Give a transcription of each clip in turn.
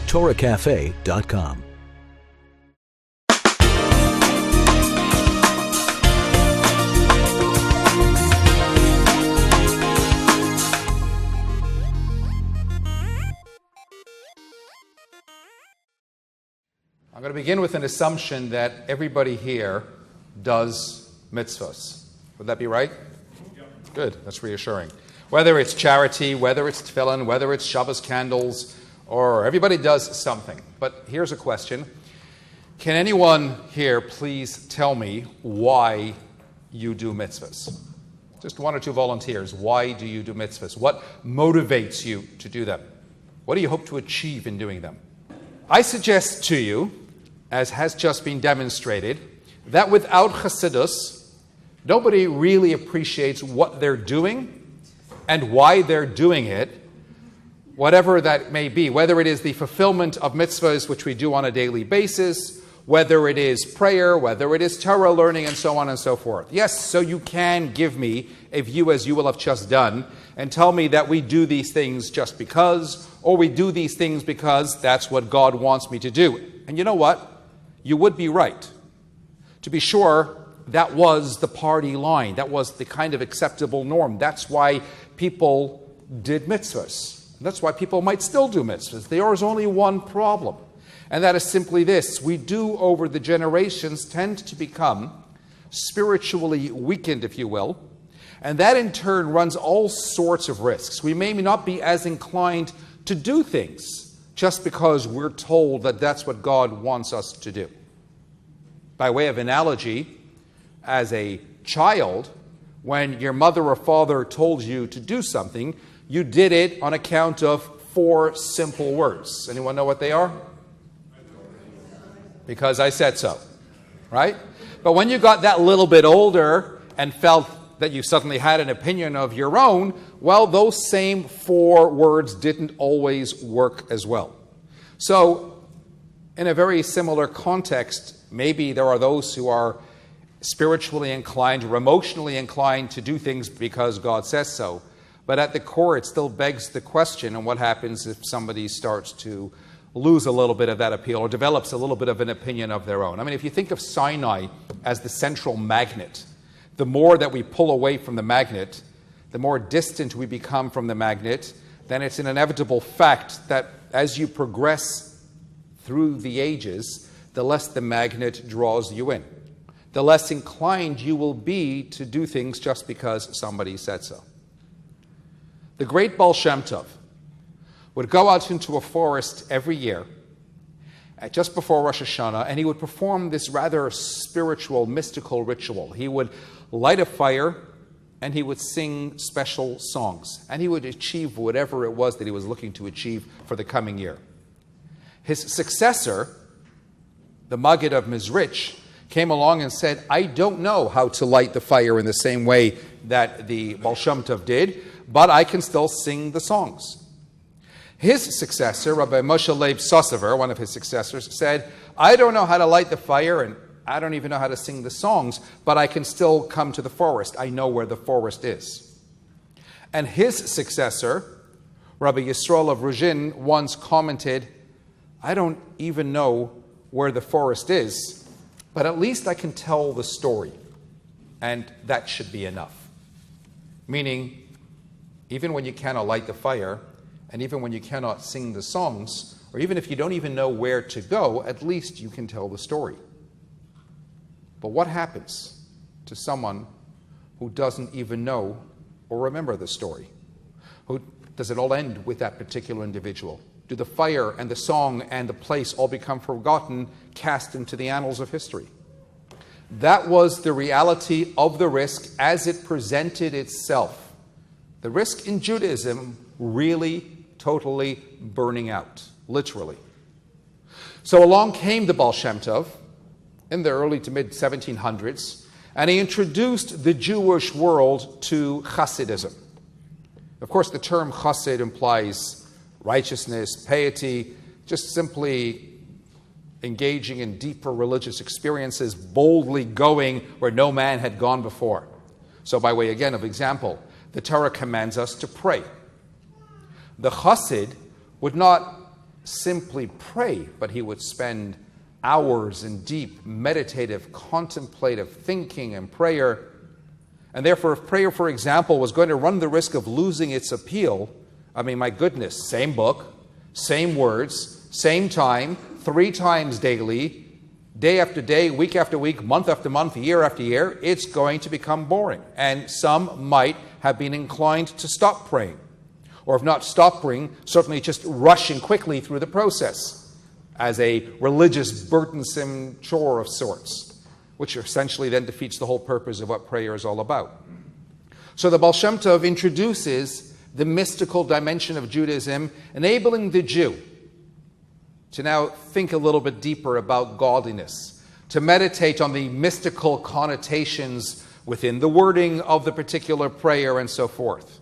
TorahCafe.com. I'm going to begin with an assumption that everybody here does mitzvahs. Would that be right? Yep. Good. That's reassuring. Whether it's charity, whether it's tefillin, whether it's Shabbos candles, or everybody does something. But here's a question. Can anyone here please tell me why you do mitzvahs? Just one or two volunteers. Why do you do mitzvahs? What motivates you to do them? What do you hope to achieve in doing them? I suggest to you, as has just been demonstrated, that without chasidus, nobody really appreciates what they're doing and why they're doing it, whatever that may be, whether it is the fulfillment of mitzvahs, which we do on a daily basis, whether it is prayer, whether it is Torah learning, and so on and so forth. Yes, so you can give me a view as you will have just done and tell me that we do these things just because, or we do these things because that's what God wants me to do. And you know what? You would be right. To be sure, that was the party line. That was the kind of acceptable norm. That's why people did mitzvahs. That's why people might still do mitzvahs. There is only one problem, and that is simply this. We do, over the generations, tend to become spiritually weakened, if you will, and that in turn runs all sorts of risks. We may not be as inclined to do things just because we're told that that's what God wants us to do. By way of analogy, as a child, when your mother or father told you to do something, you did it on account of 4 simple words. Anyone know what they are? Because I said so, right? But when you got that little bit older and felt that you suddenly had an opinion of your own, well, those same 4 words didn't always work as well. So, in a very similar context, maybe there are those who are spiritually inclined or emotionally inclined to do things because God says so. But at the core, it still begs the question, and what happens if somebody starts to lose a little bit of that appeal or develops a little bit of an opinion of their own? I mean, if you think of Sinai as the central magnet, the more that we pull away from the magnet, the more distant we become from the magnet, then it's an inevitable fact that as you progress through the ages, the less the magnet draws you in. The less inclined you will be to do things just because somebody said so. The great Baal Shem Tov would go out into a forest every year, just before Rosh Hashanah, and he would perform this rather spiritual, mystical ritual. He would light a fire, and he would sing special songs, and he would achieve whatever it was that he was looking to achieve for the coming year. His successor, the Maggid of Mizrich, came along and said, I don't know how to light the fire in the same way that the Baal Shem Tov did, but I can still sing the songs. His successor, Rabbi Moshe Leib Sossever, one of his successors, said, I don't know how to light the fire, and I don't even know how to sing the songs, but I can still come to the forest. I know where the forest is. And his successor, Rabbi Yisrael of Ruzhin, once commented, I don't even know where the forest is, but at least I can tell the story, and that should be enough. Meaning, even when you cannot light the fire, and even when you cannot sing the songs, or even if you don't even know where to go, at least you can tell the story. But what happens to someone who doesn't even know or remember the story? Does it all end with that particular individual? Do the fire and the song and the place all become forgotten, cast into the annals of history? That was the reality of the risk as it presented itself. The risk in Judaism really totally burning out, literally. So along came the Baal Shem Tov in the early to mid 1700s, and he introduced the Jewish world to chasidism. Of course, the term chasid implies righteousness, piety, just simply engaging in deeper religious experiences, boldly going where no man had gone before. So by way, again, of example, the Torah commands us to pray. The chassid would not simply pray, but he would spend hours in deep, meditative, contemplative thinking and prayer. And therefore, if prayer, for example, was going to run the risk of losing its appeal, I mean, my goodness, same book, same words, same time, 3 times daily, day after day, week after week, month after month, year after year, it's going to become boring. And some might have been inclined to stop praying. Or if not stop praying, certainly just rushing quickly through the process as a religious, burdensome chore of sorts, which essentially then defeats the whole purpose of what prayer is all about. So the Baal Shem Tov introduces the mystical dimension of Judaism, enabling the Jew to now think a little bit deeper about godliness, to meditate on the mystical connotations within the wording of the particular prayer and so forth.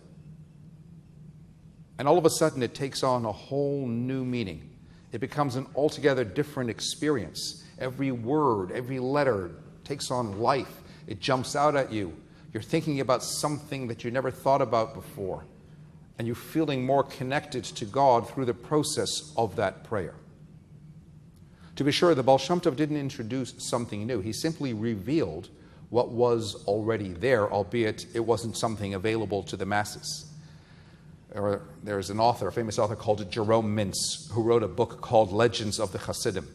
And all of a sudden it takes on a whole new meaning. It becomes an altogether different experience. Every word, every letter takes on life. It jumps out at you. You're thinking about something that you never thought about before. And you're feeling more connected to God through the process of that prayer. To be sure, the Baal Shem Tov didn't introduce something new. He simply revealed what was already there, albeit it wasn't something available to the masses. There's an author, a famous author called Jerome Mintz, who wrote a book called Legends of the Chassidim,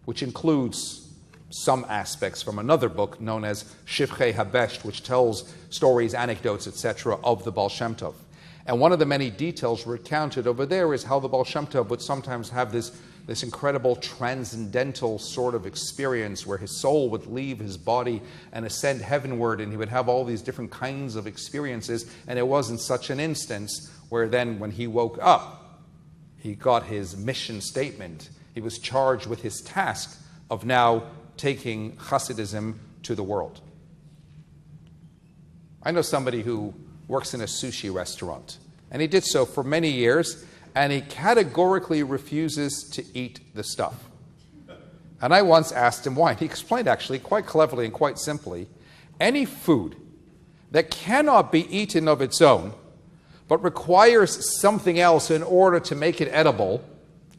which includes some aspects from another book known as Schochet Habesht, which tells stories, anecdotes, etc. of the Baal Shem Tov. And one of the many details recounted over there is how the Baal Shem Tov would sometimes have this incredible transcendental sort of experience where his soul would leave his body and ascend heavenward, and he would have all these different kinds of experiences. And it wasn't such an instance where then when he woke up, he got his mission statement. He was charged with his task of now taking chasidism to the world. I know somebody who works in a sushi restaurant, and he did so for many years, and he categorically refuses to eat the stuff. And I once asked him why. He explained actually quite cleverly and quite simply, any food that cannot be eaten of its own, but requires something else in order to make it edible,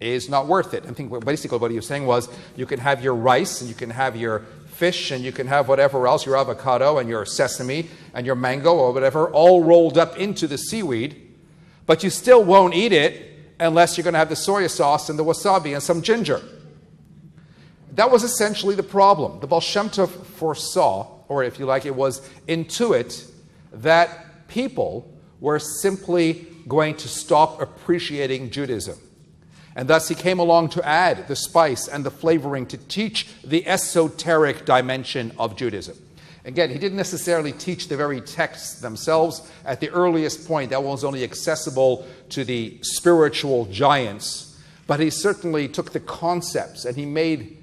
is not worth it. I think basically what he was saying was, you can have your rice, and you can have your fish, and you can have whatever else, your avocado, and your sesame, and your mango, or whatever, all rolled up into the seaweed, but you still won't eat it unless you're going to have the soy sauce and the wasabi and some ginger. That was essentially the problem. The Baal Shem Tov foresaw, or if you like, it was intuit, that people were simply going to stop appreciating Judaism. And thus he came along to add the spice and the flavoring to teach the esoteric dimension of Judaism. Again, he didn't necessarily teach the very texts themselves. At the earliest point, that was only accessible to the spiritual giants. But he certainly took the concepts and he made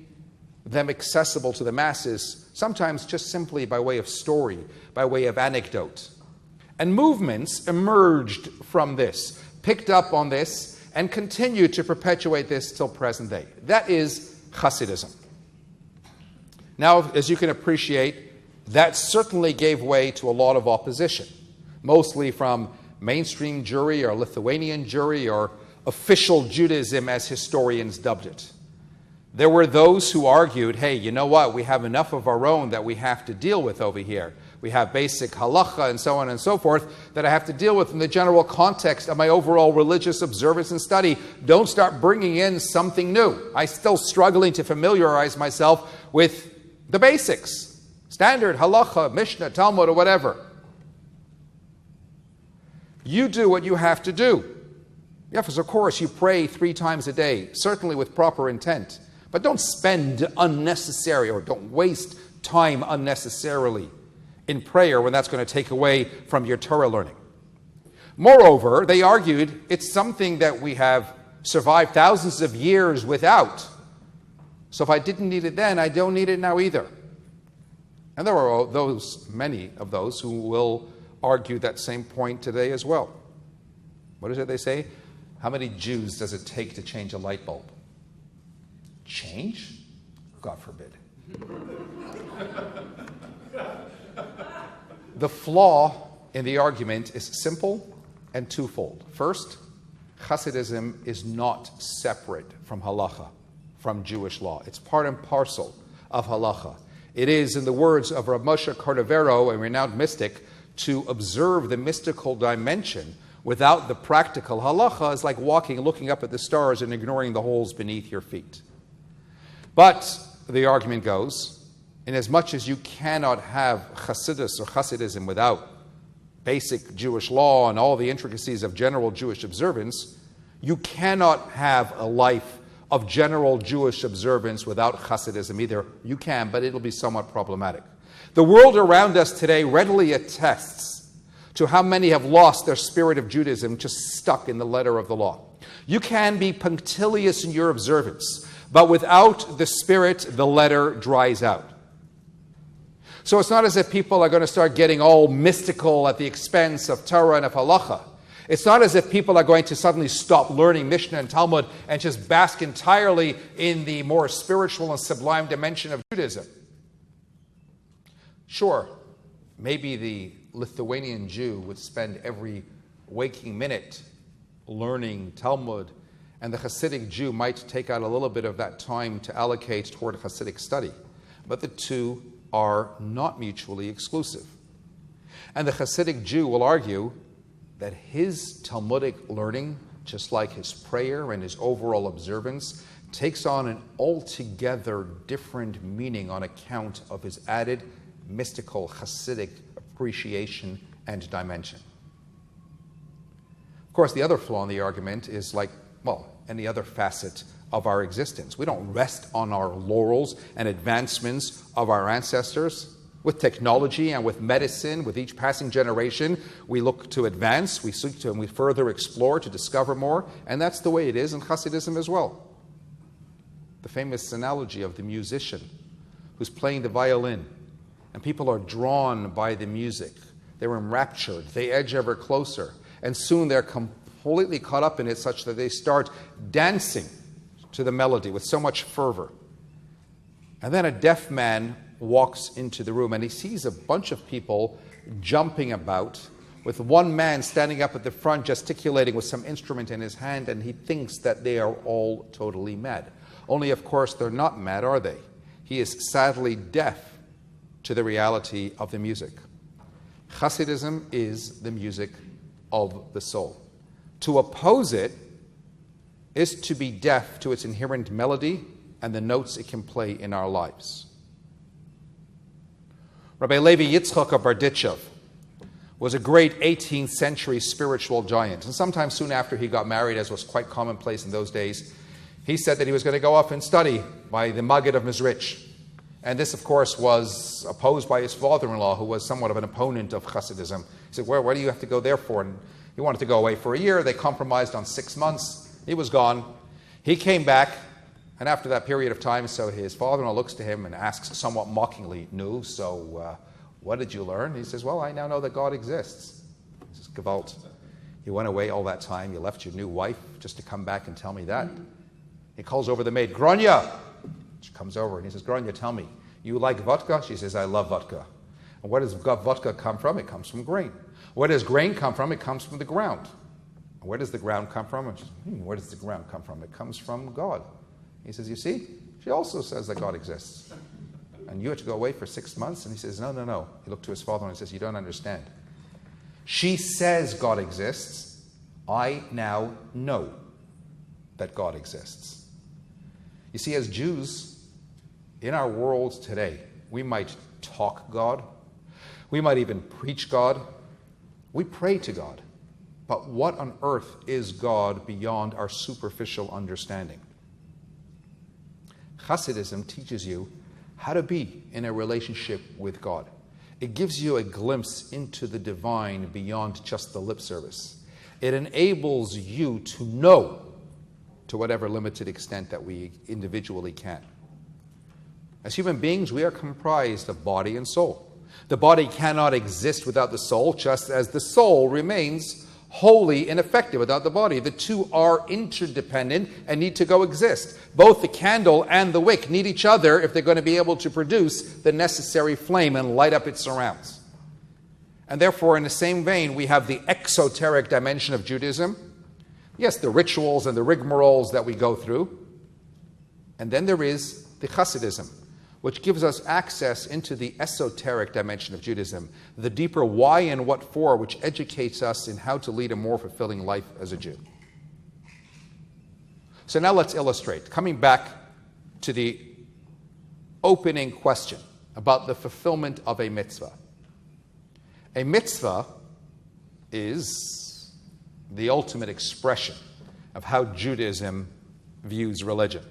them accessible to the masses, sometimes just simply by way of story, by way of anecdote. And movements emerged from this, picked up on this, and continued to perpetuate this till present day. That is Chasidism. Now, as you can appreciate, that certainly gave way to a lot of opposition, mostly from mainstream Jewry or Lithuanian Jewry or official Judaism, as historians dubbed it. There were those who argued, hey, you know what, we have enough of our own that we have to deal with over here. We have basic halacha and so on and so forth that I have to deal with in the general context of my overall religious observance and study. Don't start bringing in something new. I'm still struggling to familiarize myself with the basics. Standard, halacha, Mishnah, Talmud, or whatever. You do what you have to do. Yes, of course, you pray 3 times a day, certainly with proper intent. But don't spend unnecessary or don't waste time unnecessarily in prayer when that's going to take away from your Torah learning. Moreover, they argued it's something that we have survived thousands of years without. So if I didn't need it then, I don't need it now either. And there are many of those who will argue that same point today as well. What is it they say? How many Jews does it take to change a light bulb? Change? God forbid. The flaw in the argument is simple and twofold. First, Chasidism is not separate from halacha, from Jewish law. It's part and parcel of halacha. It is, in the words of Rav Moshe Cordovero, a renowned mystic, to observe the mystical dimension without the practical halacha is like walking, looking up at the stars and ignoring the holes beneath your feet. But, the argument goes, inasmuch as you cannot have Chasidus or Chasidism without basic Jewish law and all the intricacies of general Jewish observance, you cannot have a life of general Jewish observance without Chasidism either. You can, but it'll be somewhat problematic. The world around us today readily attests to how many have lost their spirit of Judaism, just stuck in the letter of the law. You can be punctilious in your observance, but without the spirit, the letter dries out. So it's not as if people are going to start getting all mystical at the expense of Torah and of halacha. It's not as if people are going to suddenly stop learning Mishnah and Talmud and just bask entirely in the more spiritual and sublime dimension of Judaism. Sure, maybe the Lithuanian Jew would spend every waking minute learning Talmud, and the Hasidic Jew might take out a little bit of that time to allocate toward Hasidic study. But the two are not mutually exclusive. And the Hasidic Jew will argue that his Talmudic learning, just like his prayer and his overall observance, takes on an altogether different meaning on account of his added mystical Hasidic appreciation and dimension. Of course, the other flaw in the argument is like, well, any other facet of our existence. We don't rest on our laurels and advancements of our ancestors. With technology and with medicine, with each passing generation, we look to advance, we seek to, and we further explore to discover more, and that's the way it is in Hasidism as well. The famous analogy of the musician who's playing the violin, and people are drawn by the music. They're enraptured, they edge ever closer, and soon they're completely caught up in it such that they start dancing to the melody with so much fervor. And then a deaf man walks into the room and he sees a bunch of people jumping about with one man standing up at the front gesticulating with some instrument in his hand, and he thinks that they are all totally mad. Only, of course, they're not mad, are they? He is sadly deaf to the reality of the music. Chasidism is the music of the soul. To oppose it is to be deaf to its inherent melody and the notes it can play in our lives. Rabbi Levi Yitzchak of Berditchev was a great 18th century spiritual giant. And sometime soon after he got married, as was quite commonplace in those days, he said that he was going to go off and study by the Maggid of Mizrich. And this, of course, was opposed by his father-in-law, who was somewhat of an opponent of Hasidism. He said, where do you have to go there for? And he wanted to go away for a year. They compromised on 6 months. He was gone. He came back, and after that period of time, so his father-in-law looks to him and asks somewhat mockingly, "Nu, so what did you learn?" He says, "Well, I now know that God exists." He says, "Gewalt, you went away all that time, you left your new wife just to come back and tell me that?" He calls over the maid, "Gronya!" She comes over and he says, "Gronya, tell me, you like vodka?" She says, "I love vodka." And where does vodka come from? It comes from grain. Where does grain come from? It comes from the ground. And where does the ground come from? And she says, where does the ground come from? It comes from God. He says, "You see, she also says that God exists. And you had to go away for 6 months?" And he says, No. He looked to his father and says, "You don't understand. She says God exists. I now know that God exists." You see, as Jews, in our world today, we might talk God. We might even preach God. We pray to God. But what on earth is God beyond our superficial understanding? Chasidism teaches you how to be in a relationship with God. It gives you a glimpse into the divine beyond just the lip service. It enables you to know to whatever limited extent that we individually can. As human beings, we are comprised of body and soul. The body cannot exist without the soul, just as the soul remains wholly ineffective without the body. The two are interdependent and need to coexist. Both the candle and the wick need each other if they're going to be able to produce the necessary flame and light up its surrounds. And therefore, in the same vein, we have the exoteric dimension of Judaism, Yes, the rituals and the rigmaroles that we go through. And then there is the chasidism, which gives us access into the esoteric dimension of Judaism, the deeper why and what for, which educates us in how to lead a more fulfilling life as a Jew. So now let's illustrate, coming back to the opening question about the fulfillment of a mitzvah. A mitzvah is the ultimate expression of how Judaism views religion.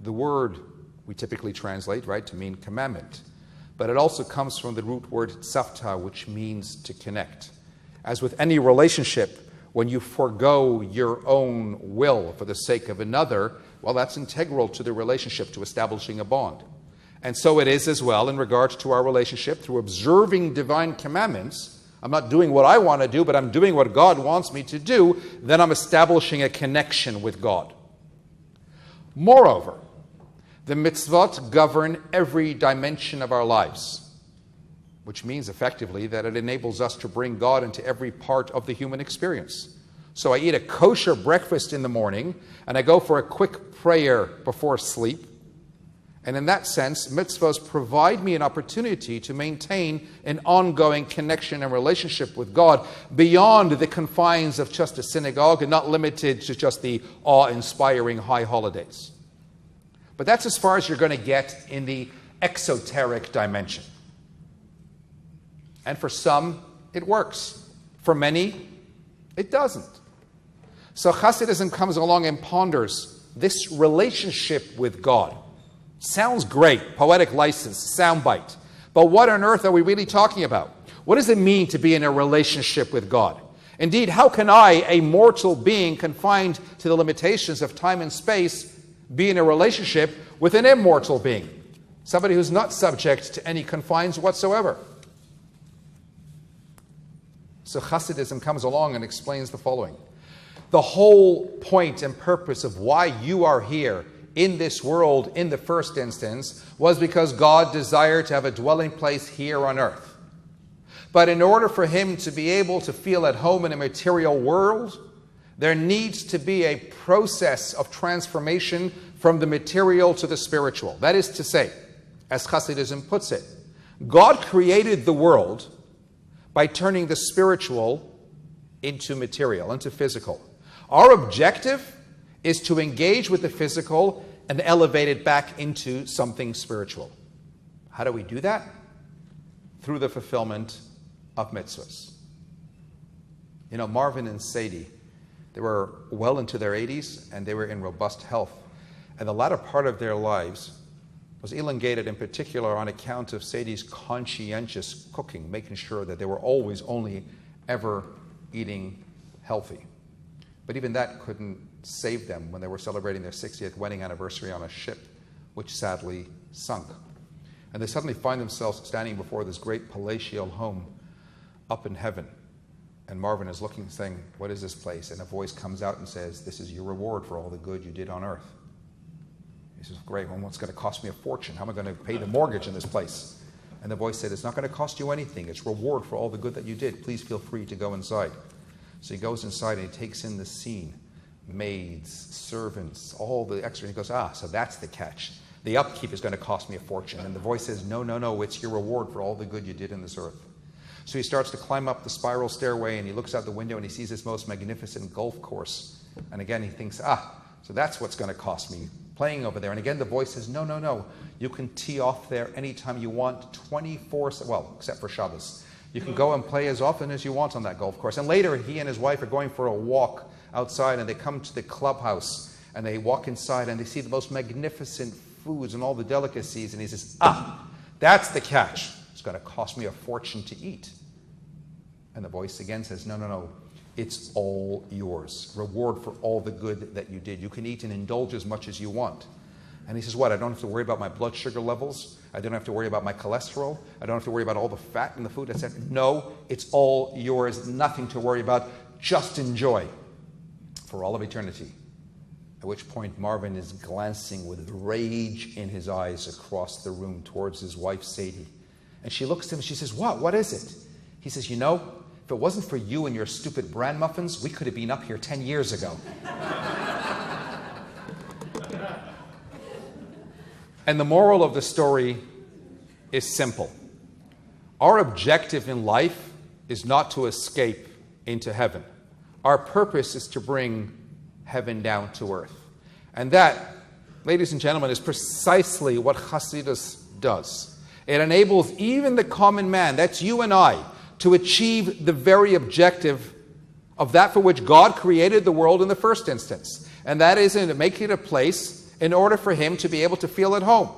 The word we typically translate, right, to mean commandment. But it also comes from the root word tzavta, which means to connect. As with any relationship, when you forego your own will for the sake of another, well, that's integral to the relationship, to establishing a bond. And so it is as well in regards to our relationship. Through observing divine commandments, I'm not doing what I want to do, but I'm doing what God wants me to do, then I'm establishing a connection with God. Moreover, the mitzvot govern every dimension of our lives, which means effectively that it enables us to bring God into every part of the human experience. So I eat a kosher breakfast in the morning, and I go for a quick prayer before sleep. And in that sense, mitzvahs provide me an opportunity to maintain an ongoing connection and relationship with God beyond the confines of just a synagogue and not limited to just the awe-inspiring high holidays. But that's as far as you're going to get in the exoteric dimension. And for some, it works. For many, it doesn't. So Chasidism comes along and ponders this relationship with God. Sounds great, poetic license, soundbite. But what on earth are we really talking about? What does it mean to be in a relationship with God? Indeed, how can I, a mortal being confined to the limitations of time and space, be in a relationship with an immortal being? Somebody who's not subject to any confines whatsoever. So Chasidism comes along and explains the following. The whole point and purpose of why you are here in this world in the first instance was because God desired to have a dwelling place here on earth. But in order for him to be able to feel at home in a material world, there needs to be a process of transformation from the material to the spiritual. That is to say, as Chasidism puts it, God created the world by turning the spiritual into material, into physical. Our objective is to engage with the physical and elevate it back into something spiritual. How do we do that? Through the fulfillment of mitzvahs. You know, Marvin and Sadie, they were well into their 80s and they were in robust health. And the latter part of their lives was elongated in particular on account of Sadie's conscientious cooking, making sure that they were always only ever eating healthy. But even that couldn't save them when they were celebrating their 60th wedding anniversary on a ship, which sadly sunk. And they suddenly find themselves standing before this great palatial home up in heaven. And Marvin is looking, saying, "What is this place?" And a voice comes out and says, "This is your reward for all the good you did on earth." He says, "Great, well, what's going to cost me a fortune? How am I going to pay the mortgage in this place?" And the voice said, "It's not going to cost you anything. It's reward for all the good that you did. Please feel free to go inside." So he goes inside and he takes in the scene. Maids, servants, all the extra. He goes, so that's the catch. The upkeep is going to cost me a fortune. And the voice says, no, it's your reward for all the good you did in this earth. So he starts to climb up the spiral stairway and he looks out the window and he sees this most magnificent golf course. And again, he thinks, so that's what's going to cost me, playing over there. And again, the voice says, no, you can tee off there anytime you want, 24/7, well, except for Shabbos. You can go and play as often as you want on that golf course. And later, he and his wife are going for a walk outside and they come to the clubhouse and they walk inside and they see the most magnificent foods and all the delicacies. And he says, that's the catch. It's going to cost me a fortune to eat. And the voice again says, no, it's all yours. Reward for all the good that you did. You can eat and indulge as much as you want. And he says, what? I don't have to worry about my blood sugar levels. I don't have to worry about my cholesterol. I don't have to worry about all the fat in the food. I said, no, it's all yours. Nothing to worry about. Just enjoy for all of eternity. At which point Marvin is glancing with rage in his eyes across the room towards his wife, Sadie. And she looks at him and she says, what? What is it? He says, If it wasn't for you and your stupid bran muffins, we could have been up here 10 years ago. And the moral of the story is simple. Our objective in life is not to escape into heaven. Our purpose is to bring heaven down to earth. And that, ladies and gentlemen, is precisely what Hasidus does. It enables even the common man, that's you and I, to achieve the very objective of that for which God created the world in the first instance. And that is to make it a place in order for him to be able to feel at home.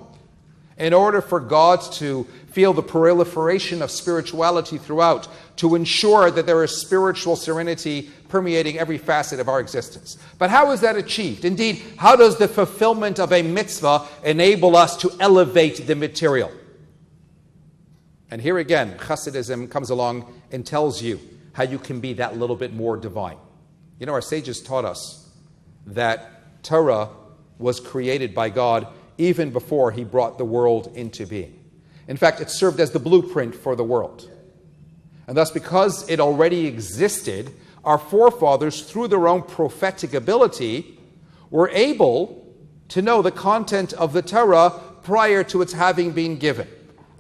In order for God to feel the proliferation of spirituality throughout, to ensure that there is spiritual serenity permeating every facet of our existence. But how is that achieved? Indeed, how does the fulfillment of a mitzvah enable us to elevate the material? And here again, chasidism comes along and tells you how you can be that little bit more divine. You know, our sages taught us that Torah was created by God even before he brought the world into being. In fact, it served as the blueprint for the world. And thus, because it already existed, our forefathers, through their own prophetic ability, were able to know the content of the Torah prior to its having been given.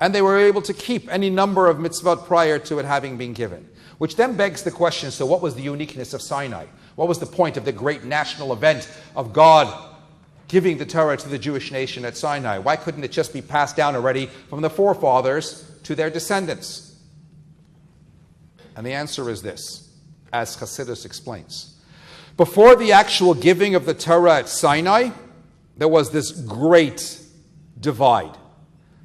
And they were able to keep any number of mitzvot prior to it having been given. Which then begs the question, so what was the uniqueness of Sinai? What was the point of the great national event of God giving the Torah to the Jewish nation at Sinai? Why couldn't it just be passed down already from the forefathers to their descendants? And the answer is this, as Hasidus explains. Before the actual giving of the Torah at Sinai, there was this great divide.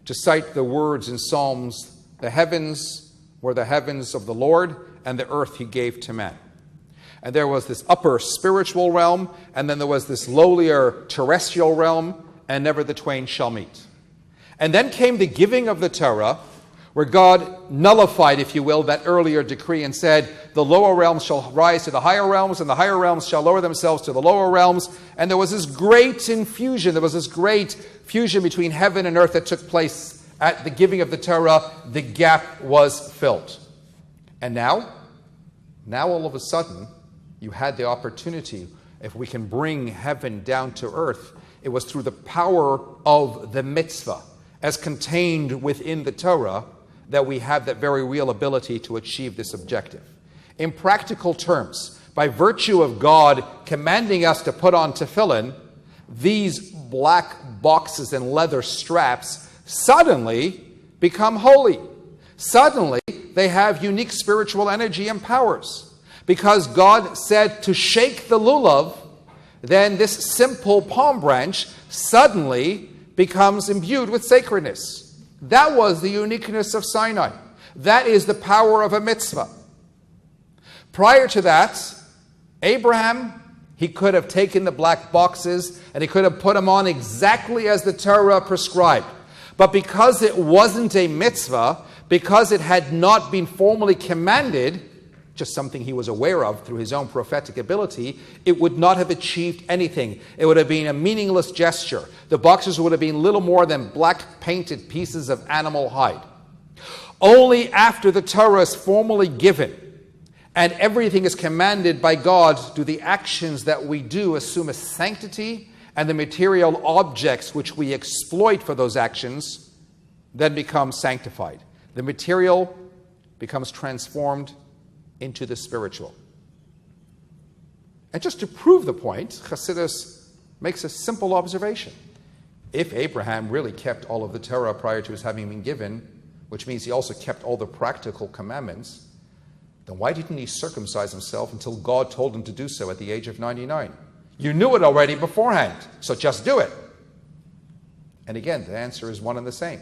To cite the words in Psalms, the heavens were the heavens of the Lord, and the earth he gave to man. And there was this upper spiritual realm, and then there was this lowlier terrestrial realm, and never the twain shall meet. And then came the giving of the Torah, where God nullified, if you will, that earlier decree and said, the lower realms shall rise to the higher realms, and the higher realms shall lower themselves to the lower realms. And there was this great infusion, there was this great fusion between heaven and earth that took place at the giving of the Torah. The gap was filled. And now all of a sudden, you had the opportunity, if we can bring heaven down to earth, it was through the power of the mitzvah, as contained within the Torah, that we have that very real ability to achieve this objective. In practical terms, by virtue of God commanding us to put on tefillin, these black boxes and leather straps suddenly become holy. Suddenly, they have unique spiritual energy and powers. Because God said to shake the lulav, then this simple palm branch suddenly becomes imbued with sacredness. That was the uniqueness of Sinai. That is the power of a mitzvah. Prior to that, Abraham, he could have taken the black boxes and he could have put them on exactly as the Torah prescribed. But because it wasn't a mitzvah, because it had not been formally commanded, just something he was aware of through his own prophetic ability, it would not have achieved anything. It would have been a meaningless gesture. The boxes would have been little more than black painted pieces of animal hide. Only after the Torah is formally given and everything is commanded by God do the actions that we do assume a sanctity, and the material objects which we exploit for those actions then become sanctified. The material becomes transformed into the spiritual. And just to prove the point, Hasidus makes a simple observation. If Abraham really kept all of the Torah prior to his having been given, which means he also kept all the practical commandments, then why didn't he circumcise himself until God told him to do so at the age of 99? You knew it already beforehand, so just do it. And again, the answer is one and the same.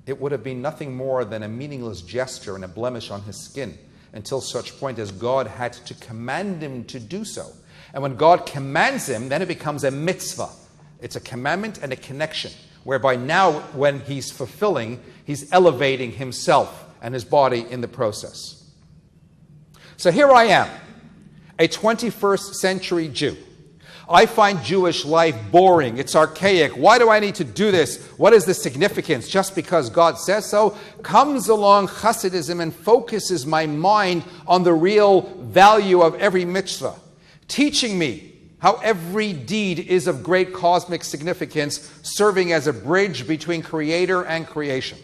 It would have been nothing more than a meaningless gesture and a blemish on his skin, until such point as God had to command him to do so. And when God commands him, then it becomes a mitzvah. It's a commandment and a connection, whereby now when he's fulfilling, he's elevating himself and his body in the process. So here I am, a 21st century Jew, I find Jewish life boring. It's archaic. Why do I need to do this? What is the significance? Just because God says so? Comes along Chasidism and focuses my mind on the real value of every mitzvah, teaching me how every deed is of great cosmic significance, serving as a bridge between creator and creation.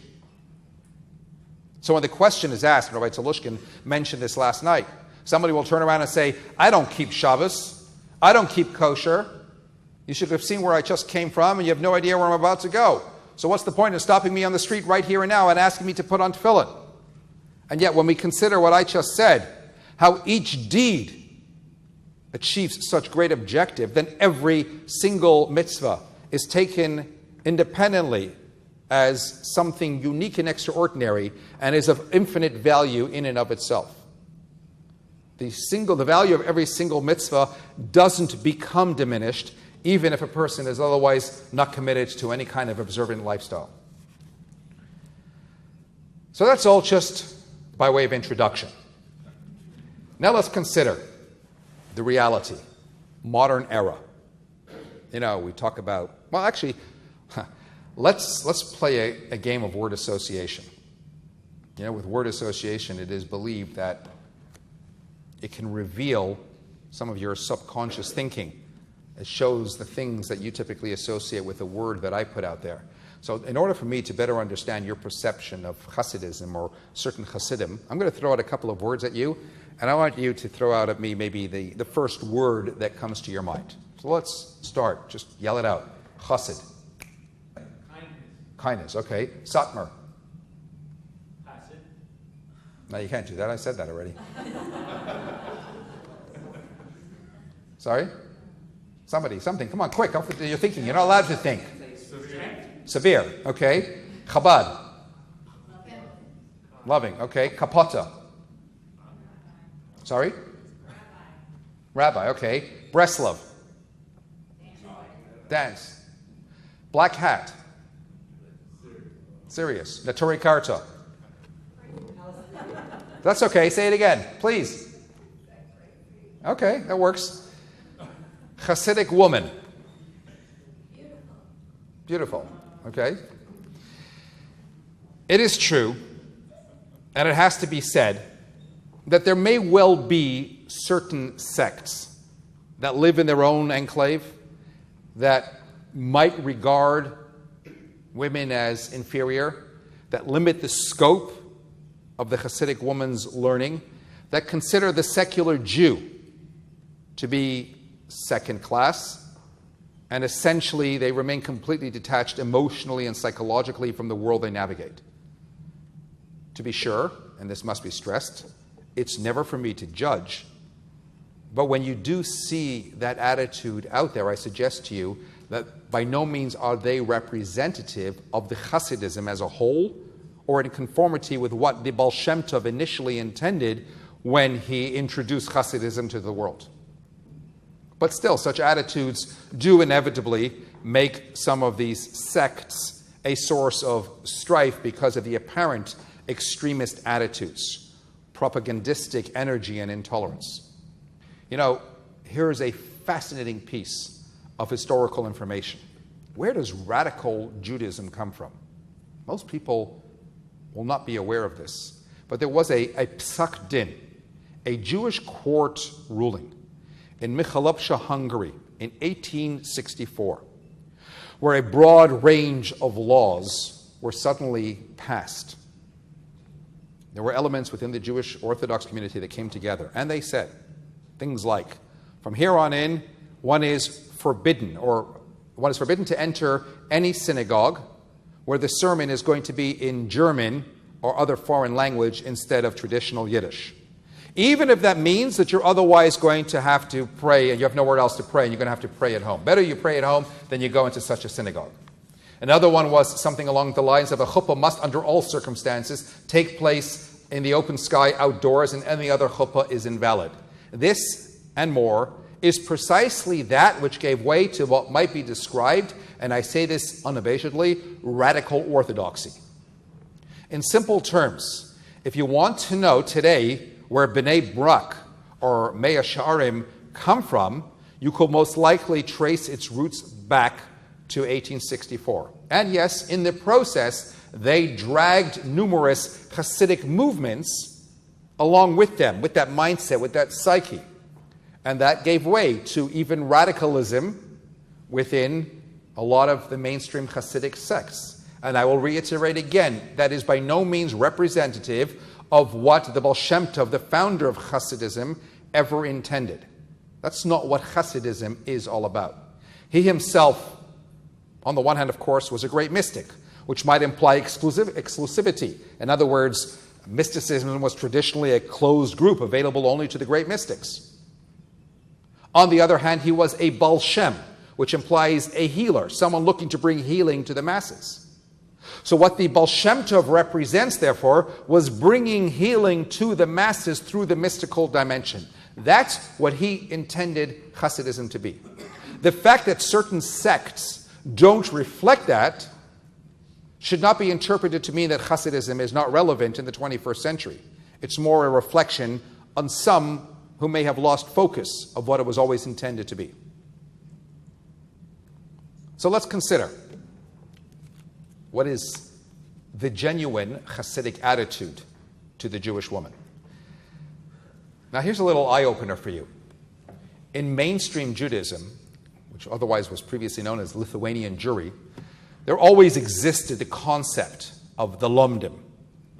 So when the question is asked, Rabbi Telushkin mentioned this last night, somebody will turn around and say, I don't keep Shabbos, I don't keep kosher. You should have seen where I just came from and you have no idea where I'm about to go. So what's the point of stopping me on the street right here and now and asking me to put on tefillin? And yet when we consider what I just said, how each deed achieves such great objective, then every single mitzvah is taken independently as something unique and extraordinary and is of infinite value in and of itself. The value of every single mitzvah doesn't become diminished even if a person is otherwise not committed to any kind of observant lifestyle. So that's all just by way of introduction. Now let's consider the reality, modern era. We talk about, let's play a game of word association. With word association, it is believed that it can reveal some of your subconscious thinking. It shows the things that you typically associate with the word that I put out there. So in order for me to better understand your perception of Chasidism or certain Chasidim, I'm going to throw out a couple of words at you, and I want you to throw out at me maybe the first word that comes to your mind. So let's start. Just yell it out. Chasid. Kindness. Okay. Satmar. Chassid. No, you can't do that. I said that already. Sorry? Something. Come on, quick. You're thinking. You're not allowed to think. Severe. Okay. Chabad. Loving. Okay. Kapota. Sorry? Rabbi. Okay. Breslov. Dance. Black hat. Serious. Natori Karta. That's okay. Say it again, please. Okay, that works. Hasidic woman. Beautiful. Okay. It is true, and it has to be said, that there may well be certain sects that live in their own enclave that might regard women as inferior, that limit the scope of the Hasidic woman's learning, that consider the secular Jew to be second class, and essentially they remain completely detached emotionally and psychologically from the world they navigate. To be sure, and this must be stressed, it's never for me to judge, but when you do see that attitude out there, I suggest to you that by no means are they representative of the Chasidism as a whole, or in conformity with what the Baal Shem Tov initially intended when he introduced Chasidism to the world. But still, such attitudes do inevitably make some of these sects a source of strife because of the apparent extremist attitudes, propagandistic energy, and intolerance. Here's a fascinating piece of historical information. Where does radical Judaism come from? Most people will not be aware of this, but there was a psak din, a Jewish court ruling in Michalovce, Hungary in 1864, where a broad range of laws were suddenly passed. There were elements within the Jewish Orthodox community that came together, and they said things like, from here on in, one is forbidden to enter any synagogue where the sermon is going to be in German or other foreign language instead of traditional Yiddish. Even if that means that you're otherwise going to have to pray and you have nowhere else to pray and you're going to have to pray at home. Better you pray at home than you go into such a synagogue. Another one was something along the lines of a chuppah must, under all circumstances, take place in the open sky outdoors, and any other chuppah is invalid. This and more is precisely that which gave way to what might be described, and I say this unabashedly, radical orthodoxy. In simple terms, if you want to know today where B'nai Brak or Mea Sha'arim come from, You could most likely trace its roots back to 1864. And yes, in the process, they dragged numerous Hasidic movements along with them, with that mindset, with that psyche. And that gave way to even radicalism within a lot of the mainstream Hasidic sects. And I will reiterate again, that is by no means representative of what the Baal Shem Tov, the founder of Chasidism, ever intended. That's not what Chasidism is all about. He himself, on the one hand, of course, was a great mystic, which might imply exclusivity. In other words, mysticism was traditionally a closed group available only to the great mystics. On the other hand, he was a Baal Shem, which implies a healer, someone looking to bring healing to the masses. So what the Baal Shem Tov represents, therefore, was bringing healing to the masses through the mystical dimension. That's what he intended Hasidism to be. The fact that certain sects don't reflect that should not be interpreted to mean that Hasidism is not relevant in the 21st century. It's more a reflection on some who may have lost focus of what it was always intended to be. So let's consider, what is the genuine Hasidic attitude to the Jewish woman? Now here's a little eye-opener for you. In mainstream Judaism, which otherwise was previously known as Lithuanian Jewry, there always existed the concept of the lomdim.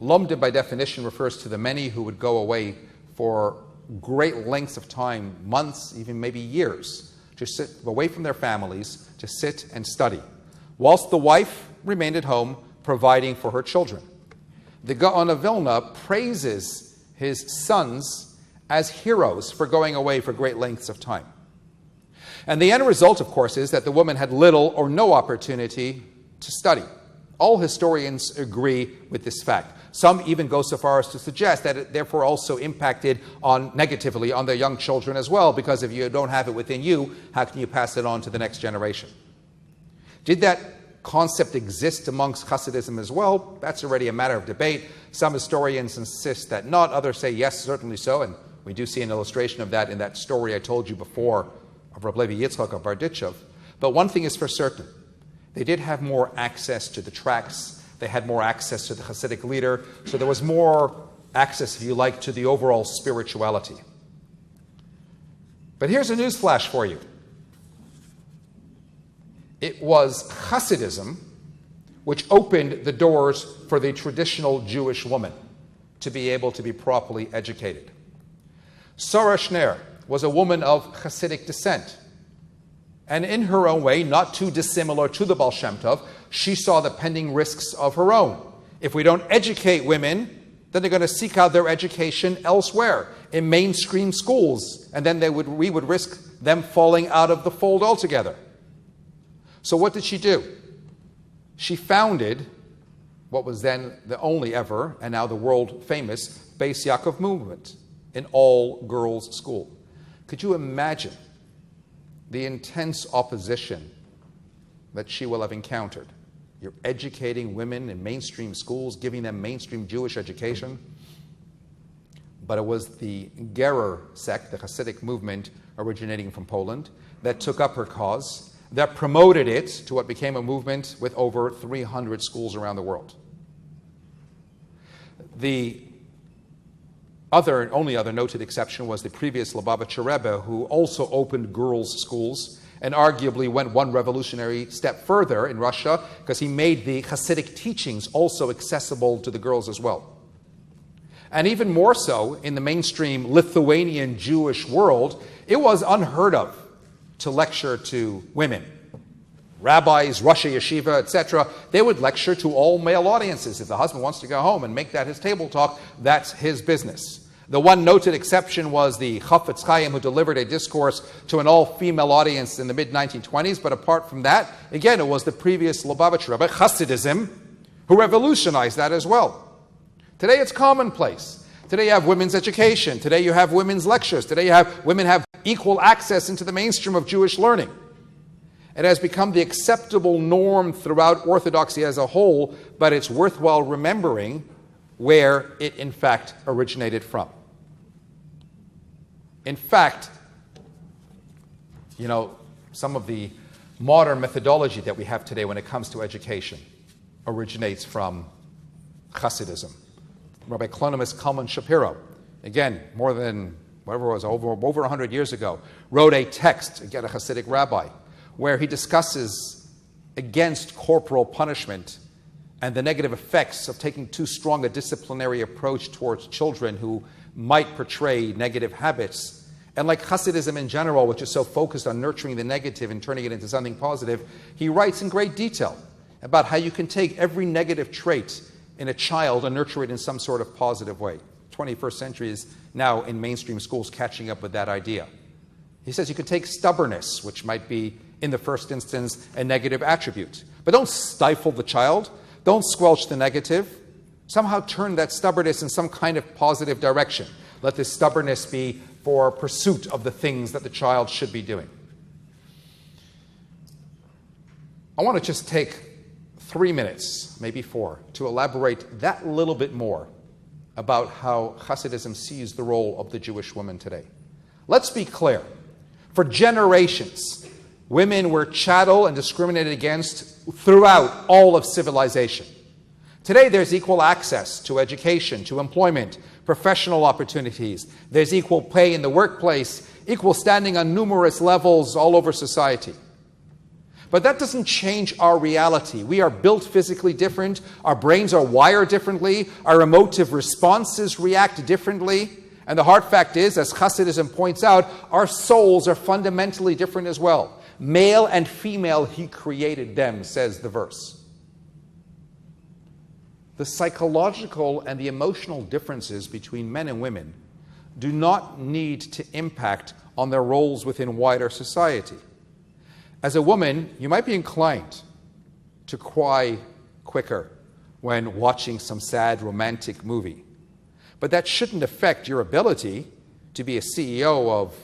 Lomdim, by definition, refers to the many who would go away for great lengths of time, months, even maybe years, to sit away from their families, to sit and study, whilst the wife remained at home providing for her children. The Gaon of Vilna praises his sons as heroes for going away for great lengths of time. And the end result, of course, is that the woman had little or no opportunity to study. All historians agree with this fact. Some even go so far as to suggest that it therefore also impacted negatively on their young children as well, because if you don't have it within you, how can you pass it on to the next generation? Did that concept exist amongst Hasidism as well? That's already a matter of debate. Some historians insist that not. Others say yes, certainly so. And we do see an illustration of that in that story I told you before of rabbi Yitzchak of Barditchev. But one thing is for certain. They did have more access to the tracts. They had more access to the Hasidic leader. So there was more access, if you like, to the overall spirituality. But here's a news flash for you. It was Hasidism which opened the doors for the traditional Jewish woman to be able to be properly educated. Sarah Schneer was a woman of Hasidic descent. And in her own way, not too dissimilar to the Baal Shem Tov, she saw the pending risks of her own. If we don't educate women, then they're going to seek out their education elsewhere, in mainstream schools, and then we would risk them falling out of the fold altogether. So what did she do? She founded what was then the only ever, and now the world famous, Beis Yaakov movement, an all-girls school. Could you imagine the intense opposition that she will have encountered? You're educating women in mainstream schools, giving them mainstream Jewish education. But it was the Gerer sect, the Hasidic movement originating from Poland, that took up her cause, that promoted it to what became a movement with over 300 schools around the world. The only other noted exception was the previous Lubavitcher Rebbe, who also opened girls' schools and arguably went one revolutionary step further in Russia, because he made the Hasidic teachings also accessible to the girls as well. And even more so, in the mainstream Lithuanian Jewish world, it was unheard of to lecture to women. Rabbis, Rosh Yeshiva, etc., they would lecture to all male audiences. If the husband wants to go home and make that his table talk, that's his business. The one noted exception was the Chafetz Chaim, who delivered a discourse to an all-female audience in the mid-1920s. But apart from that, again, it was the previous Lubavitcher Rebbe, Chasidism, who revolutionized that as well. Today it's commonplace. Today you have women's education. Today you have women's lectures. Today women have equal access into the mainstream of Jewish learning. It has become the acceptable norm throughout Orthodoxy as a whole, but it's worthwhile remembering where it in fact originated from. In fact, some of the modern methodology that we have today when it comes to education originates from chasidism. Rabbi Kalman Shapiro, again, more than, whatever it was, over 100 years ago, wrote a text, again, a Hasidic rabbi, where he discusses against corporal punishment and the negative effects of taking too strong a disciplinary approach towards children who might portray negative habits. And like Hasidism in general, which is so focused on nurturing the negative and turning it into something positive, he writes in great detail about how you can take every negative trait in a child and nurture it in some sort of positive way. 21st century is now in mainstream schools catching up with that idea. He says you could take stubbornness, which might be, in the first instance, a negative attribute. But don't stifle the child. Don't squelch the negative. Somehow turn that stubbornness in some kind of positive direction. Let this stubbornness be for pursuit of the things that the child should be doing. I want to just take 3 minutes, maybe 4, to elaborate that little bit more about how Hasidism sees the role of the Jewish woman today. Let's be clear. For generations, women were chattel and discriminated against throughout all of civilization. Today, there's equal access to education, to employment, professional opportunities. There's equal pay in the workplace, equal standing on numerous levels all over society. But that doesn't change our reality. We are built physically different. Our brains are wired differently. Our emotive responses react differently. And the hard fact is, as Hasidism points out, our souls are fundamentally different as well. Male and female, he created them, says the verse. The psychological and the emotional differences between men and women do not need to impact on their roles within wider society. As a woman, you might be inclined to cry quicker when watching some sad romantic movie. But that shouldn't affect your ability to be a CEO of,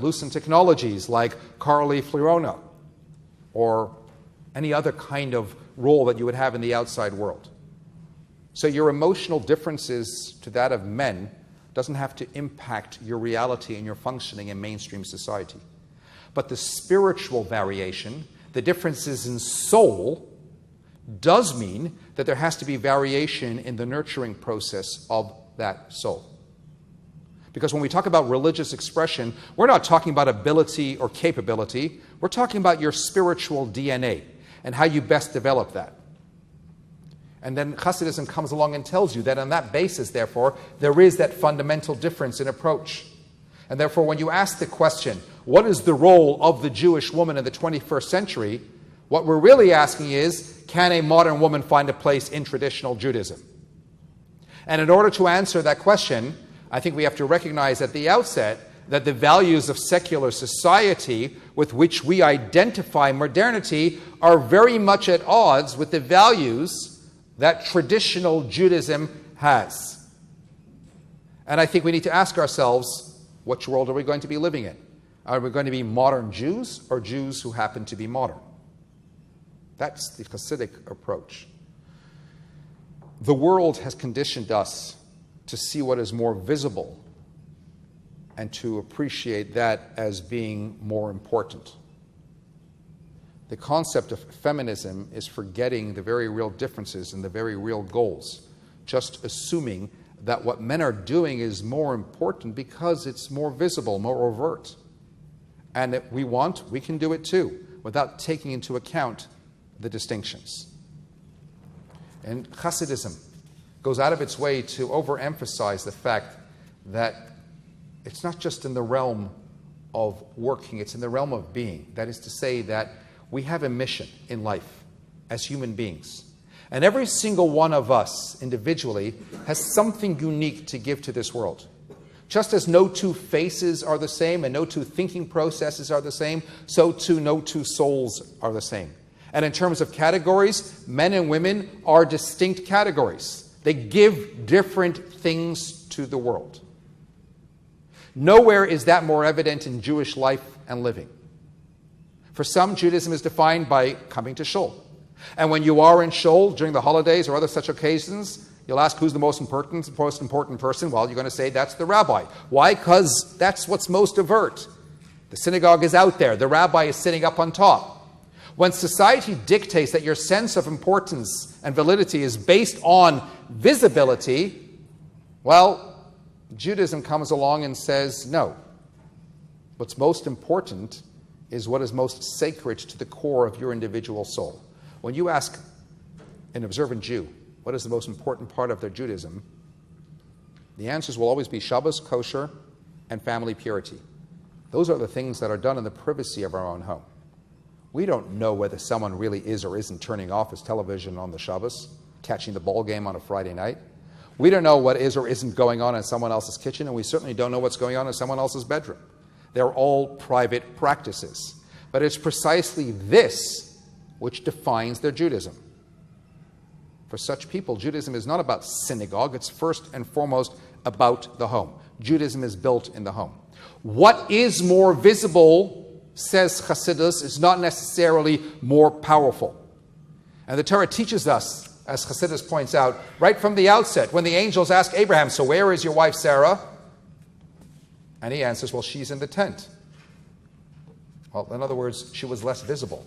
Lucent Technologies like Carly Fiorina, or any other kind of role that you would have in the outside world. So your emotional differences to that of men doesn't have to impact your reality and your functioning in mainstream society. But the spiritual variation, the differences in soul, does mean that there has to be variation in the nurturing process of that soul. Because when we talk about religious expression, we're not talking about ability or capability. We're talking about your spiritual DNA and how you best develop that. And then Hasidism comes along and tells you that on that basis, therefore, there is that fundamental difference in approach. And therefore, when you ask the question, what is the role of the Jewish woman in the 21st century? What we're really asking is, can a modern woman find a place in traditional Judaism? And in order to answer that question, I think we have to recognize at the outset that the values of secular society with which we identify modernity are very much at odds with the values that traditional Judaism has. And I think we need to ask ourselves, which world are we going to be living in? Are we going to be modern Jews or Jews who happen to be modern? That's the Hasidic approach. The world has conditioned us to see what is more visible and to appreciate that as being more important. The concept of feminism is forgetting the very real differences and the very real goals, just assuming that what men are doing is more important because it's more visible, more overt. And that we can do it too, without taking into account the distinctions. And Hasidism goes out of its way to overemphasize the fact that it's not just in the realm of working, it's in the realm of being. That is to say that we have a mission in life as human beings. And every single one of us individually has something unique to give to this world. Just as no two faces are the same and no two thinking processes are the same, so too no two souls are the same. And in terms of categories, men and women are distinct categories. They give different things to the world. Nowhere is that more evident in Jewish life and living. For some, Judaism is defined by coming to shul. And when you are in shul during the holidays or other such occasions, you'll ask who's the most important person. Well, you're going to say that's the rabbi. Why? Because that's what's most overt. The synagogue is out there. The rabbi is sitting up on top. When society dictates that your sense of importance and validity is based on visibility, well, Judaism comes along and says, no. What's most important is what is most sacred to the core of your individual soul. When you ask an observant Jew, what is the most important part of their Judaism? The answers will always be Shabbos, kosher, and family purity. Those are the things that are done in the privacy of our own home. We don't know whether someone really is or isn't turning off his television on the Shabbos, catching the ball game on a Friday night. We don't know what is or isn't going on in someone else's kitchen, and we certainly don't know what's going on in someone else's bedroom. They're all private practices. But it's precisely this which defines their Judaism. For such people, Judaism is not about synagogue. It's first and foremost about the home. Judaism is built in the home. What is more visible, says Chasidus, is not necessarily more powerful. And the Torah teaches us, as Chasidus points out, right from the outset, when the angels ask Abraham, so where is your wife Sarah? And he answers, well, she's in the tent. Well, in other words, she was less visible.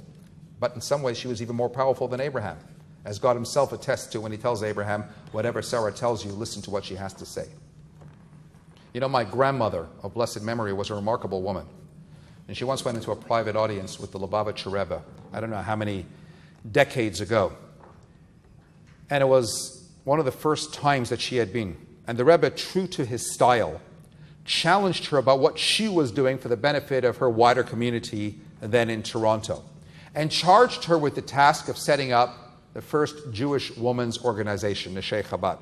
But in some ways, she was even more powerful than Abraham, as God himself attests to when he tells Abraham, whatever Sarah tells you, listen to what she has to say. You know, my grandmother of blessed memory was a remarkable woman. And she once went into a private audience with the Lubavitcher Rebbe, I don't know how many decades ago. And it was one of the first times that she had been. And the Rebbe, true to his style, challenged her about what she was doing for the benefit of her wider community then in Toronto, and charged her with the task of setting up the first Jewish women's organization, Neshei Chabad.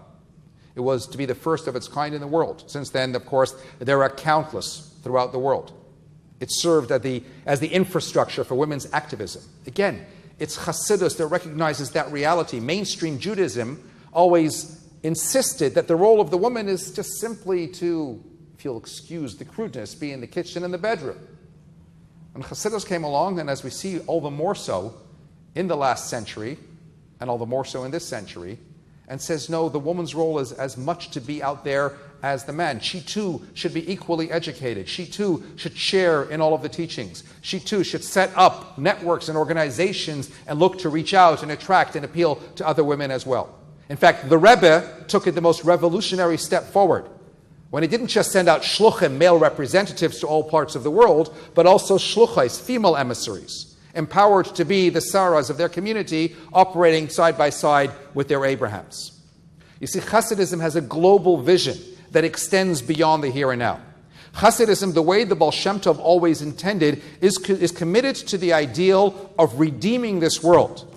It was to be the first of its kind in the world. Since then, of course, there are countless throughout the world. It served as the infrastructure for women's activism. Again, it's Hasidus that recognizes that reality. Mainstream Judaism always insisted that the role of the woman is just simply to, if you'll excuse the crudeness, be in the kitchen and the bedroom. And Hasidus came along, and as we see all the more so in the last century, and all the more so in this century, and says, no, the woman's role is as much to be out there as the man. She too should be equally educated. She too should share in all of the teachings. She too should set up networks and organizations and look to reach out and attract and appeal to other women as well. In fact, the Rebbe took it the most revolutionary step forward when he didn't just send out shluchim, male representatives to all parts of the world, but also shluchais, female emissaries, empowered to be the Saras of their community, operating side by side with their Abrahams. You see, Chasidism has a global vision that extends beyond the here and now. Chasidism, the way the Baal Shem Tov always intended, is committed to the ideal of redeeming this world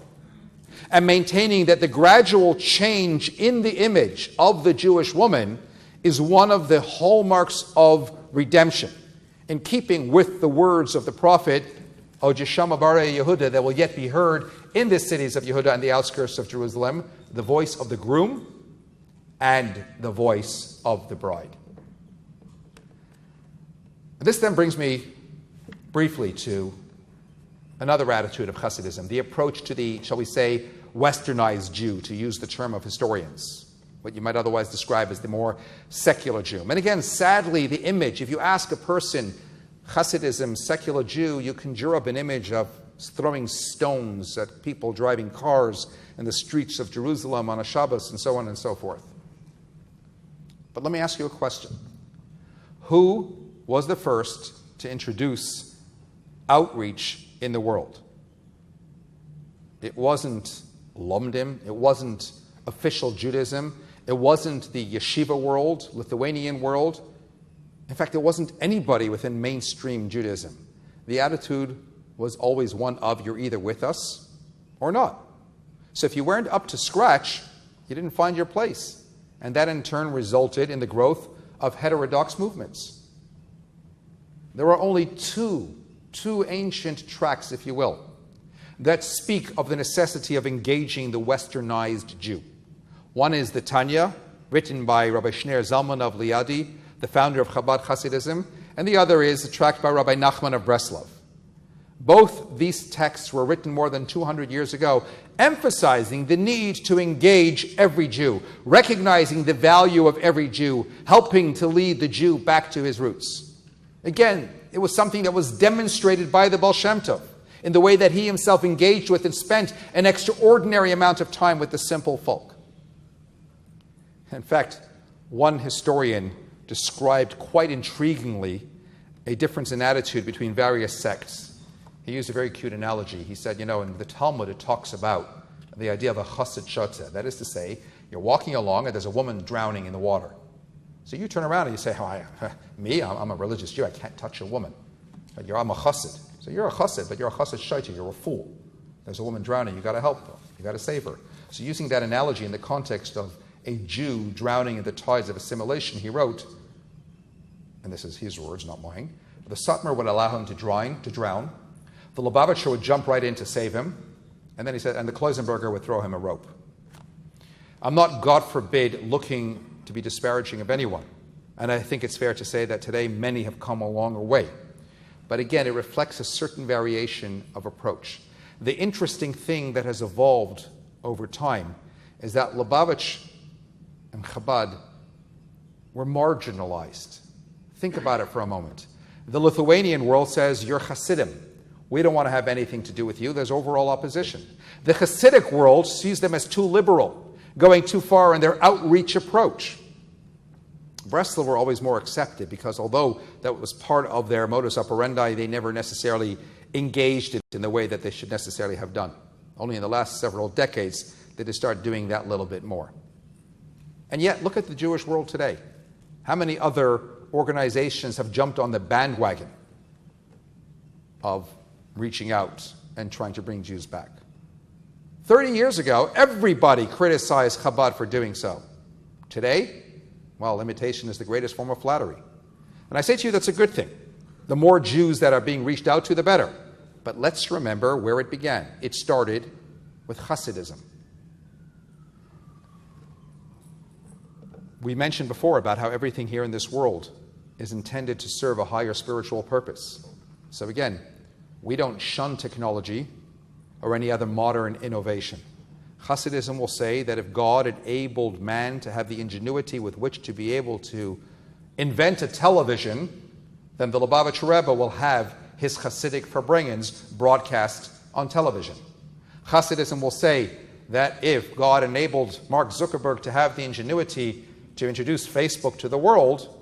and maintaining that the gradual change in the image of the Jewish woman is one of the hallmarks of redemption, in keeping with the words of the prophet, O Jeshama Bare Yehuda, that will yet be heard in the cities of Yehuda and the outskirts of Jerusalem, the voice of the groom and the voice of the bride. This then brings me briefly to another attitude of Hasidism, the approach to the, shall we say, westernized Jew, to use the term of historians, what you might otherwise describe as the more secular Jew. And again, sadly, the image, if you ask a person, Hasidism, secular Jew, you conjure up an image of throwing stones at people driving cars in the streets of Jerusalem on a Shabbos and so on and so forth. But let me ask you a question. Who was the first to introduce outreach in the world? It wasn't Lomdim, it wasn't official Judaism, it wasn't the yeshiva world, Lithuanian world. In fact, there wasn't anybody within mainstream Judaism. The attitude was always one of, you're either with us or not. So if you weren't up to scratch, you didn't find your place. And that in turn resulted in the growth of heterodox movements. There are only two ancient tracts, if you will, that speak of the necessity of engaging the westernized Jew. One is the Tanya, written by Rabbi Shneir Zalman of Liadi, the founder of Chabad Hasidism, and the other is a tract by Rabbi Nachman of Breslov. Both these texts were written more than 200 years ago, emphasizing the need to engage every Jew, recognizing the value of every Jew, helping to lead the Jew back to his roots. Again, It was something that was demonstrated by the Baal Shem Tov in the way that he himself engaged with and spent an extraordinary amount of time with the simple folk. In fact, one historian described quite intriguingly a difference in attitude between various sects. He used a very cute analogy. He said, in the Talmud it talks about the idea of a chassid schochet. That is to say, you're walking along and there's a woman drowning in the water. So you turn around and you say, I'm a religious Jew, I can't touch a woman. I'm a chassid. So you're a chassid, but you're a chassid schochet, you're a fool. There's a woman drowning, you've got to help her, you've got to save her. So using that analogy in the context of a Jew drowning in the tides of assimilation, he wrote, and this is his words, not mine, the Satmar would allow him to drown. The Lubavitcher would jump right in to save him. And then he said, and the Kloisenberger would throw him a rope. I'm not, God forbid, looking to be disparaging of anyone. And I think it's fair to say that today many have come a longer way. But again, it reflects a certain variation of approach. The interesting thing that has evolved over time is that Lubavitch and Chabad were marginalized. Think about it for a moment. The Lithuanian world says, you're Hasidim. We don't want to have anything to do with you. There's overall opposition. The Hasidic world sees them as too liberal, going too far in their outreach approach. Breslau were always more accepted because although that was part of their modus operandi, they never necessarily engaged it in the way that they should necessarily have done. Only in the last several decades did they start doing that little bit more. And yet, look at the Jewish world today. How many other organizations have jumped on the bandwagon of reaching out and trying to bring Jews back? 30 years ago, everybody criticized Chabad for doing so. Today, well, imitation is the greatest form of flattery. And I say to you, that's a good thing. The more Jews that are being reached out to, the better. But let's remember where it began. It started with chasidism. We mentioned before about how everything here in this world is intended to serve a higher spiritual purpose. So again, we don't shun technology or any other modern innovation. Chasidism will say that if God enabled man to have the ingenuity with which to be able to invent a television, then the Lubavitcher Rebbe will have his Hasidic Farbrengens broadcast on television. Chasidism will say that if God enabled Mark Zuckerberg to have the ingenuity to introduce Facebook to the world,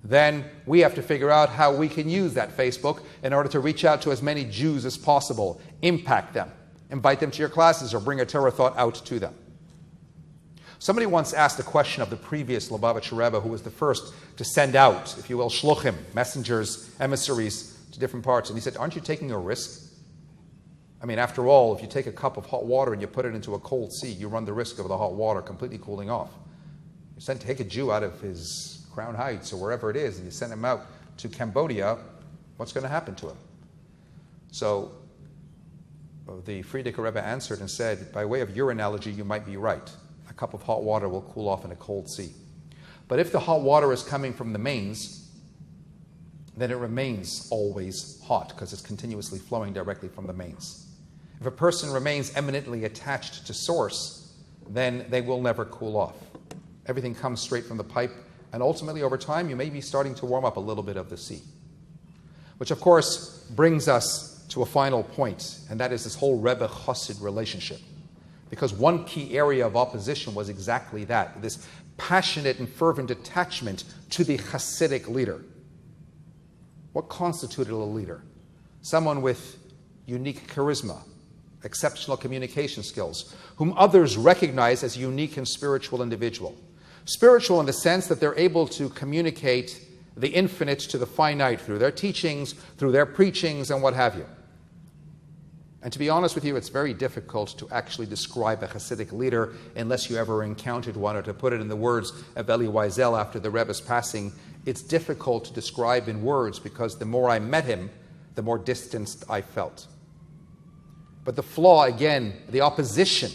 then we have to figure out how we can use that Facebook in order to reach out to as many Jews as possible, impact them, invite them to your classes, or bring a Torah thought out to them. Somebody once asked a question of the previous Lubavitcher Rebbe, who was the first to send out, if you will, shluchim, messengers, emissaries to different parts. And he said, aren't you taking a risk? I mean, after all, if you take a cup of hot water and you put it into a cold sea, you run the risk of the hot water completely cooling off. You take a Jew out of his Crown Heights or wherever it is, and you send him out to Cambodia, what's going to happen to him? So the Frierdiker Rebbe answered and said, by way of your analogy, you might be right. A cup of hot water will cool off in a cold sea. But if the hot water is coming from the mains, then it remains always hot because it's continuously flowing directly from the mains. If a person remains eminently attached to source, then they will never cool off. Everything comes straight from the pipe, and ultimately over time you may be starting to warm up a little bit of the sea. Which of course brings us to a final point, and that is this whole Rebbe-Chassid relationship. Because one key area of opposition was exactly that, this passionate and fervent attachment to the Hasidic leader. What constituted a leader? Someone with unique charisma, exceptional communication skills, whom others recognize as a unique and spiritual individual. Spiritual in the sense that they're able to communicate the infinite to the finite through their teachings, through their preachings, and what have you. And to be honest with you, it's very difficult to actually describe a Hasidic leader unless you ever encountered one, or to put it in the words of Elie Wiesel after the Rebbe's passing, it's difficult to describe in words because the more I met him, the more distanced I felt. But the flaw, again, the opposition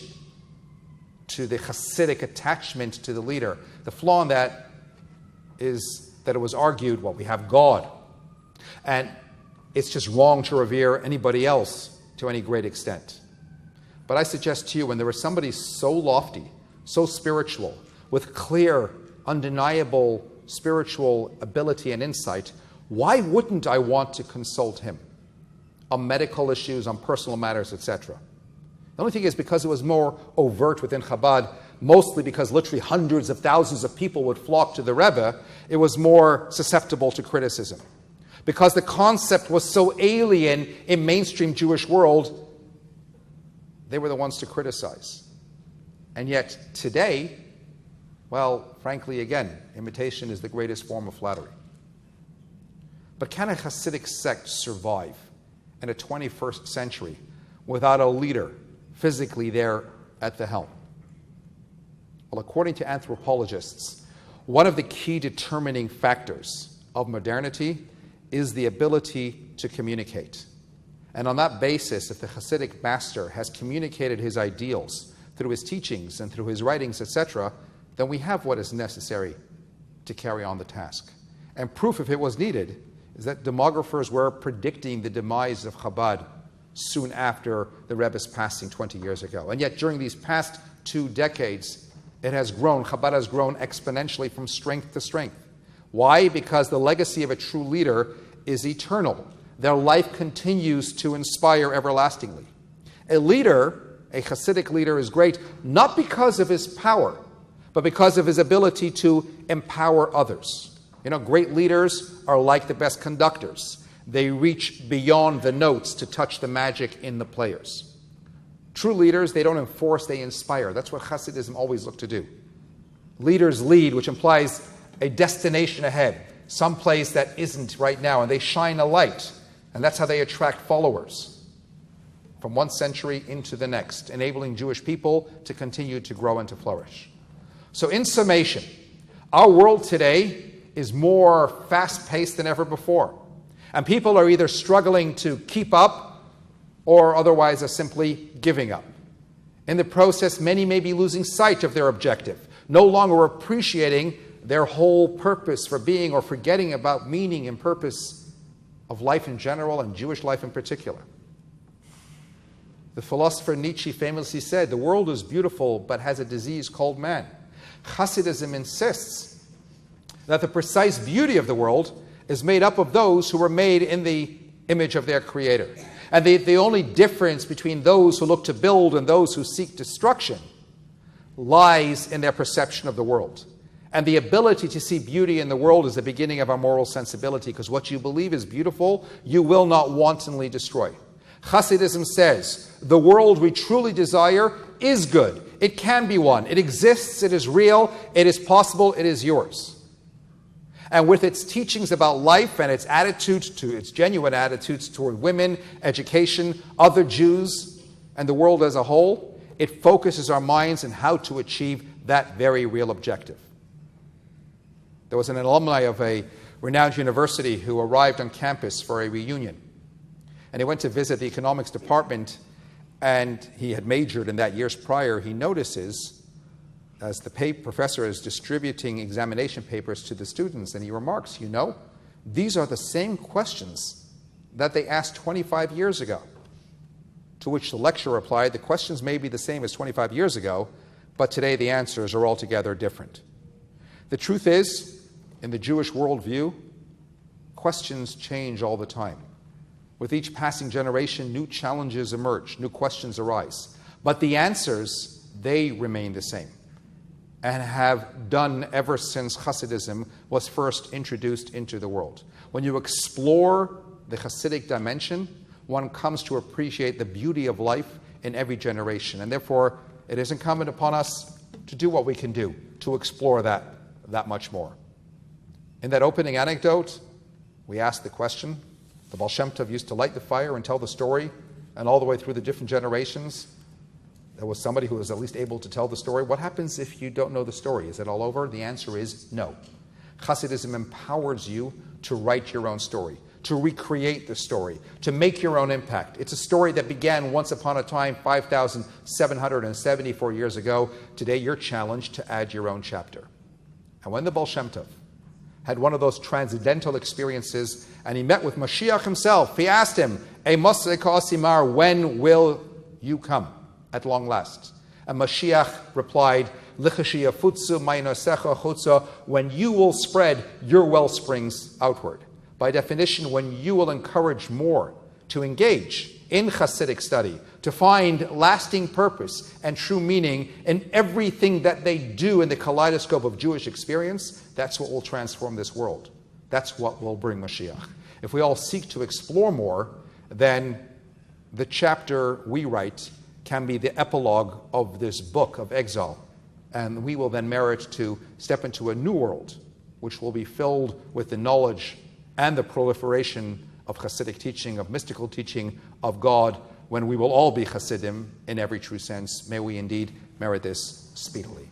to the Hasidic attachment to the leader, the flaw in that is that it was argued, well, we have God, and it's just wrong to revere anybody else to any great extent. But I suggest to you, when there is somebody so lofty, so spiritual, with clear, undeniable spiritual ability and insight, Why wouldn't I want to consult him on medical issues, on personal matters, etc.? The only thing is because it was more overt within Chabad, mostly because literally hundreds of thousands of people would flock to the Rebbe, it was more susceptible to criticism. Because the concept was so alien in mainstream Jewish world, they were the ones to criticize. And yet today, well, frankly, again, imitation is the greatest form of flattery. But can a Hasidic sect survive in a 21st century without a leader physically there at the helm? Well, according to anthropologists, one of the key determining factors of modernity is the ability to communicate. And on that basis, if the Hasidic master has communicated his ideals through his teachings and through his writings, etc., then we have what is necessary to carry on the task. And proof, if it was needed, is that demographers were predicting the demise of Chabad soon after the Rebbe's passing 20 years ago. And yet during these past 2 decades, it has grown. Chabad has grown exponentially from strength to strength. Why? Because the legacy of a true leader is eternal. Their life continues to inspire everlastingly. A leader, a Hasidic leader, is great not because of his power, but because of his ability to empower others. You know, great leaders are like the best conductors. They reach beyond the notes to touch the magic in the players. True leaders, they don't enforce, they inspire. That's what chasidism always looked to do. Leaders lead, which implies a destination ahead, someplace that isn't right now, and they shine a light. And that's how they attract followers from one century into the next, enabling Jewish people to continue to grow and to flourish. So in summation, our world today is more fast-paced than ever before. And people are either struggling to keep up or otherwise are simply giving up. In the process, many may be losing sight of their objective, no longer appreciating their whole purpose for being or forgetting about meaning and purpose of life in general and Jewish life in particular. The philosopher Nietzsche famously said, "The world is beautiful but has a disease called man." Chasidism insists that the precise beauty of the world is made up of those who were made in the image of their Creator. And the only difference between those who look to build and those who seek destruction lies in their perception of the world. And the ability to see beauty in the world is the beginning of our moral sensibility, because what you believe is beautiful, you will not wantonly destroy. Chasidism says, the world we truly desire is good. It can be won. It exists. It is real. It is possible. It is yours. And with its teachings about life and its genuine attitudes toward women, education, other Jews, and the world as a whole, it focuses our minds on how to achieve that very real objective. There was an alumni of a renowned university who arrived on campus for a reunion. And he went to visit the economics department, and he had majored in that years prior. He notices, as the professor is distributing examination papers to the students, and he remarks, "You know, these are the same questions that they asked 25 years ago." To which the lecturer replied, "The questions may be the same as 25 years ago, but today the answers are altogether different." The truth is, in the Jewish worldview, questions change all the time. With each passing generation, new challenges emerge, new questions arise. But the answers, they remain the same, and have done ever since Hasidism was first introduced into the world. When you explore the Hasidic dimension, one comes to appreciate the beauty of life in every generation. And therefore, it is incumbent upon us to do what we can do to explore that much more. In that opening anecdote, we asked the question. The Baal Shem Tov used to light the fire and tell the story, and all the way through the different generations, there was somebody who was at least able to tell the story. What happens if you don't know the story? Is it all over? The answer is no. Hasidism empowers you to write your own story, to recreate the story, to make your own impact. It's a story that began once upon a time 5,774 years ago. Today you're challenged to add your own chapter. And when the Baal Shem Tov had one of those transcendental experiences, and he met with Mashiach himself, he asked him, "Moshe Ka'asimar, when will you come at long last?" And Mashiach replied, "Lichashiyafutsu maynosecha chutza," when you will spread your well springs outward. by definition, when you will encourage more to engage in Hasidic study, to find lasting purpose and true meaning in everything that they do in the kaleidoscope of Jewish experience, that's what will transform this world. That's what will bring Mashiach. If we all seek to explore more, then the chapter we write can be the epilogue of this book of exile. And we will then merit to step into a new world, which will be filled with the knowledge and the proliferation of Hasidic teaching, of mystical teaching of God, when we will all be Hasidim in every true sense. May we indeed merit this speedily.